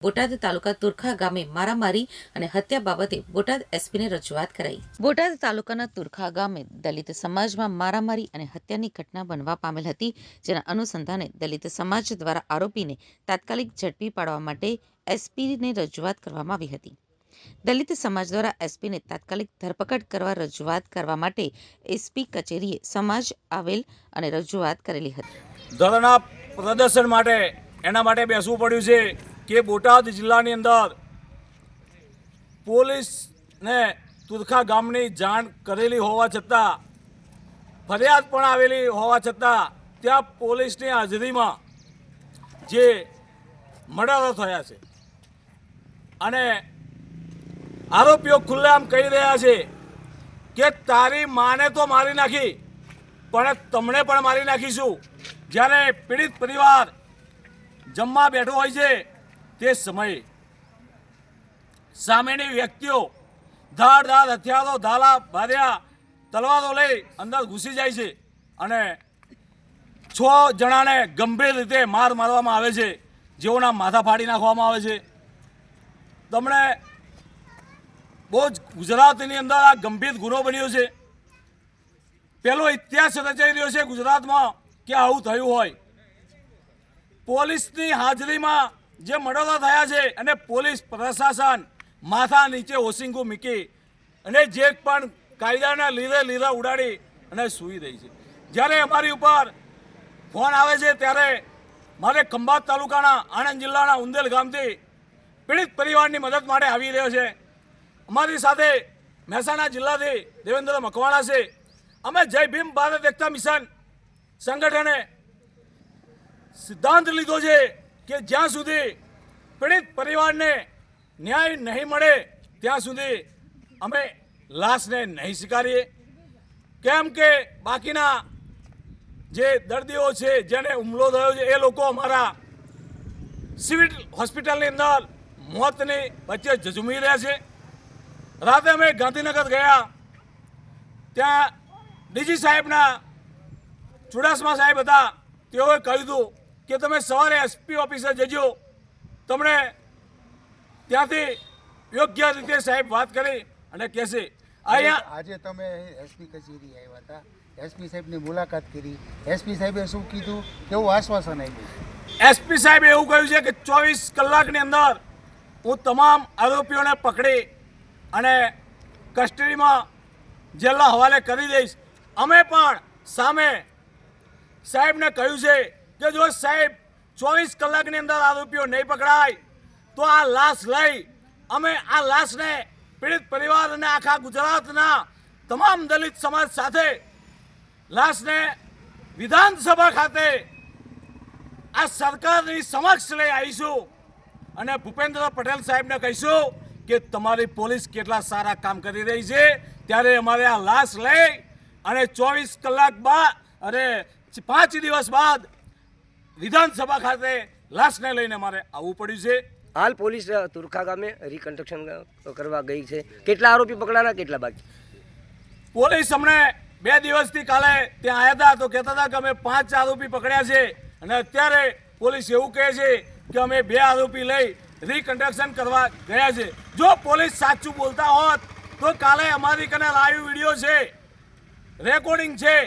બોટાદ તાલુકા તુરખા ગામે મારામારી અને હત્યા બાબતે બોટાદ એસપીને રજૂઆત કરાઈ। બોટાદ તાલુકાના તુરખા ગામે દલિત સમાજમાં મારામારી અને હત્યાની ઘટના બનવા પામેલ હતી, જેના અનુસંધાને દલિત સમાજ દ્વારા આરોપીને તાત્કાલિક ઝડપી પાડવા માટે એસપીને રજૂઆત કરવામાં આવી હતી। દલિત સમાજ દ્વારા એસપીને તાત્કાલિક ધરપકડ કરવા રજૂઆત કરવા માટે એસપી કચેરીએ સમાજ આવેલ અને રજૂઆત કરેલી હતી। ધરણા પ્રદર્શન માટે એના માટે બેસવું પડ્યું છે કે બોટાદ જિલ્લાની અંદર પોલીસને તુરખા ગામની જાણ કરેલી હોવા છતાં, ફરિયાદ પણ આવેલી હોવા છતાં ત્યાં પોલીસની હાજરીમાં જે મર્ડરો થયા છે અને આરોપીઓ ખુલ્લેઆમ કહી રહ્યા છે કે તારી માને તો મારી નાખી, પણ તમને પણ મારી નાખીશું। જ્યારે પીડિત પરિવાર જમવા બેઠો હોય છે તે સમયે સામેની વ્યક્તિઓ ધારદાર હથિયારો, ધાલા, ભાર્યા, તલવારો લઈ અંદર ઘૂસી જાય છે અને 6 જણાને ગંભીર રીતે માર મારવામાં આવે છે, જેઓના માથા ફાડી નાખવામાં આવે છે। તમને બહુ જ ગુજરાતની અંદર આ ગંભીર ગુનો બન્યો છે। પહેલો ઇતિહાસ રચાઈ રહ્યો છે ગુજરાતમાં કે આવું થયું હોય। પોલીસની હાજરીમાં જે મર્ડરો થયા છે અને પોલીસ પ્રશાસન માથા નીચે ઓસિંગું મૂકી અને જે પણ કાયદાના લીરે ઉડાડી અને સૂઈ રહી છે। જ્યારે અમારી ઉપર ફોન આવે છે ત્યારે મારે ખંભાત તાલુકાના આણંદ જિલ્લાના ઉંદેલ ગામથી પીડિત પરિવારની મદદ માટે આવી રહ્યો છે। અમારી સાથે મહેસાણા જિલ્લાથી દેવેન્દ્ર મકવાણા છે। અમે જય ભીમ ભારત એકતા મિશન સંગઠને સિદ્ધાંત લીધો છે કે જ્યાં સુધી પીડિત પરિવારને ન્યાય નહીં મળે ત્યાં સુધી અમે લાશને નહીં સ્વીકારીએ। કેમ કે બાકીના જે દર્દીઓ છે જેને હુમલો થયો છે એ લોકો અમારા સિવિલ હોસ્પિટલની અંદર મોતની વચ્ચે ઝઝૂમી રહ્યા છે। રાતે અમે ગાંધીનગર ગયા, ત્યાં ડીજી સાહેબના ચુડાસમા સાહેબ હતા, તેઓએ કહ્યું હતું કે તમે સવારે એસપી ઓફિસે જજો, તમને ત્યાંથી યોગ્ય રીતે સાહેબ વાત કરી અને કહેશે। અહીંયા આજે તમે એસપી કચેરી આવ્યા હતા, એસપી સાહેબની મુલાકાત કરી, એસપી સાહેબે શું કીધું, કેવું આશ્વાસન આપ્યું? એસપી સાહેબે એવું કહ્યું છે કે 24 કલાકની અંદર હું તમામ આરોપીઓને પકડી અને કસ્ટડીમાં જેલના હવાલે કરી દઈશ। અમે પણ સામે સાહેબને કહ્યું છે કે જો સાહેબ 24 કલાકની અંદર આરોપીઓ નહીં પકડાય તો આ લાશ લઈ અમે આ લાશને પીડિત પરિવાર અને આખા ગુજરાતના તમામ દલિત સમાજ સાથે લાશને વિધાનસભા ખાતે આ સરકારની સમક્ષ લઈ આવીશું અને ભૂપેન્દ્ર પટેલ સાહેબને કહીશું કે તમારી પોલીસ કેટલા સારા કામ કરી રહી છે। ત્યારે અમારે આ લાશ લઈ અને 24 કલાક બાદ અને 5 દિવસ બાદ વિધાનસભા ખાતે લાશને લઈને મારે આવવું પડ્યું છે। હાલ પોલીસ તુરખા ગામે રિકન્સ્ટ્રક્શન કરવા ગઈ છે। કેટલા આરોપી પકડાના, કેટલા બાકી? પોલીસ અમને 2 દિવસથી કાલે ત્યાં આવ્યા હતા તો કહેતા હતા કે અમે 5 આરોપી પકડ્યા છે અને અત્યારે પોલીસ એવું કહે છે કે અમે 2 આરોપી લઈ રિકન્સ્ટ્રક્શન કરવા ગયા છે। જો પોલીસ સાચું બોલતા હોત તો કાલે અમારી કને લાઈવ વિડીયો છે, રેકોર્ડિંગ છે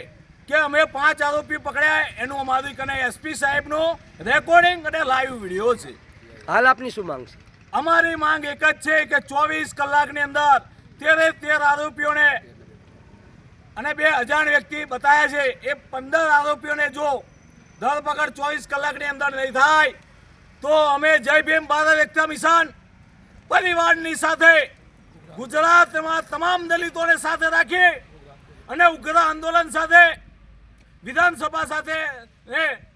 કે અમે 5 આરોપી પકડ્યા, એનું અમારી કને એસપી સાહેબનું રેકોર્ડિંગ અને લાઈવ વિડીયો છે। હાલ આપની શું માંગ છે? અમારી માંગ એક જ છે કે 24 કલાકની અંદર 13 આરોપીઓને અને 2 અજાણ વ્યક્તિ બતાવ્યા છે, એ 15 આરોપીઓને જો ધરપકડ 24 કલાકની અંદર નહીં થાય તો અમે જય ભીમ ભારત એકતા મિશન પરિવારની સાથે ગુજરાતમાં તમામ દલિતોને સાથે રાખી અને ઉગ્ર આંદોલન સાથે વિધાનસભા સાથે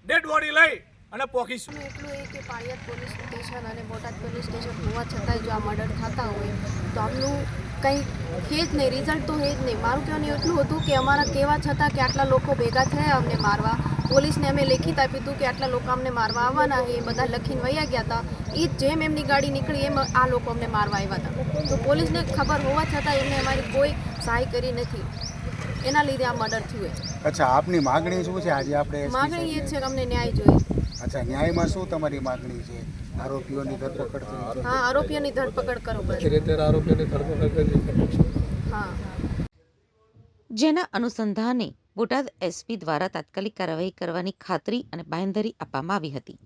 ડેડ બોડી લઈ અને પોકીશું। એટલું એ કે પાળિયાદ પોલીસ સ્ટેશન અને બોટાદ પોલીસ સ્ટેશન હોવા છતાંય જો આ મર્ડર થતા હોય તો આમનું કંઈ છે જ નહીં, રિઝલ્ટ તો છે જ નહીં। મારું કહેવાનું એટલું હતું કે અમારા કહેવા છતાં કે આટલા લોકો ભેગા થયા અમને મારવા, પોલીસને અમે લેખિત આપ્યું હતું કે આટલા લોકો અમને મારવા આવવાના છે, એ બધા લખીને વયા ગયા હતા। એ જેમ એમની ગાડી નીકળી એમ આ લોકો અમને મારવા આવ્યા હતા, તો પોલીસને ખબર હોવા છતાં એમને અમારી કોઈ સહાય કરી નથી, એના લીધે આ મર્ડર થયું છે। અચ્છા, આપની માગણી શું છે આજે? આપણે માગણી એ જ છે કે અમને ન્યાય જોઈએ। અચ્છા, ન્યાયમાં શું તમારી માગણી છે? આરોપીઓની ધરપકડ થઈ? હા, આરોપીઓની ધરપકડ કરો બસ. હા. જેના અનુસંધાને બોટાદ એસપી દ્વારા તાત્કાલિક કાર્યવાહી કરવાની ખાતરી અને બાંહેધરી આપવામાં આવી હતી.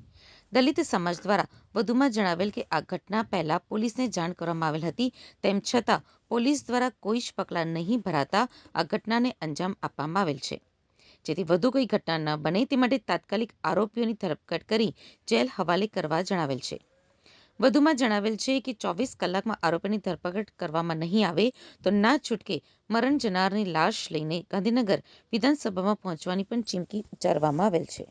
દલિત સમાજ દ્વારા વધુમાં જણાવેલ કે આ ઘટના પહેલા પોલીસને જાણ કરવામાં આવેલ હતી, તેમ છતાં પોલીસ દ્વારા કોઈ જ પગલાં નહીં ભરાતા આ ઘટનાને અંજામ આપવામાં આવેલ છે. જેથી વધુ કોઈ ઘટના ન બને તે માટે તાત્કાલિક આરોપીઓની ધરપકડ કરી જેલ હવાલે કરવા જણાવેલ છે. વધુમાં જણાવેલ છે કે 24 કલાકમાં આરોપીની ધરપકડ કરવામાં નહીં આવે તો ના છૂટકે મરણ જનારની લાશ લઈને ગાંધીનગર વિધાનસભામાં પહોંચવાની પણ ચીમકી ઉચ્ચારવામાં આવેલ છે.